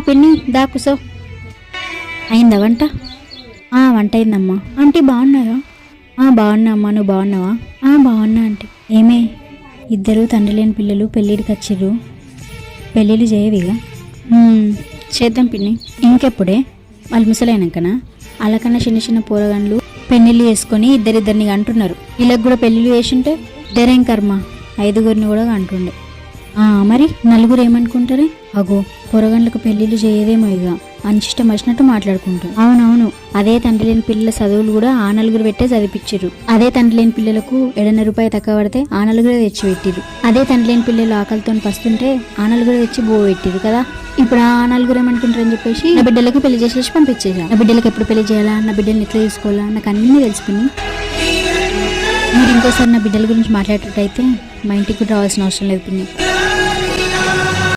పిన్ని దా కుసో. అయిందా వంట? వంట అయిందమ్మా. ఆంటీ బాగున్నారా? బాగున్నా అమ్మా, నువ్వు బాగున్నావా? బాగున్నా ఆంటీ. ఏమే ఇద్దరు తండ్రి లేని పిల్లలు పెళ్ళిడికి వచ్చిర్రు, పెళ్ళిళ్ళు చేయవిగా? చేద్దాం పిన్ని. ఇంకెప్పుడే? వాళ్ళు ముసలైనాకనా? అలాకన్నా చిన్న చిన్న పోరగాన్లు పెళ్ళిళ్ళు చేసుకొని ఇద్దరిద్దరిని అంటున్నారు. వీళ్ళకి కూడా పెళ్ళిళ్ళు చేసింటే ఇద్దరేం కర్మ, 5గురిని కూడా అంటుండే. మరి నలుగురు ఏమనుకుంటారే? అగో పొరగండ్లకు పెళ్లిళ్ళు చేయదేమో, ఇక అనిష్టం వచ్చినట్టు మాట్లాడుకుంటారు. అవునవును, అదే తండ్రి లేని పిల్లల చదువులు కూడా ఆ నలుగురు పెట్టే చదివించారు. అదే తండ్రి లేని పిల్లలకు 7 రూపాయలు తక్కువ పడితే ఆ నలుగురే తెచ్చి పెట్టిరు. అదే తండ్రి లేని పిల్లలు ఆకలితో పస్తుంటే ఆ నలుగురు తెచ్చి బో పెట్టిరు కదా. ఇప్పుడు ఆ నలుగురు ఏమనుకుంటారని చెప్పేసి నా బిడ్డలకి పెళ్లి చేసేసి పంపించేసా. నా బిడ్డలకి ఎప్పుడు పెళ్లి చేయాలా, నా బిడ్డల్ని ఎట్లా తీసుకోవాలా, నాకు అన్నీ తెలుసుకుని. మీరు ఇంకోసారి నా బిడ్డల గురించి మాట్లాడేటట్టయితే మా ఇంటికి కూడా రావాల్సిన అవసరం లేదు పిన్ని.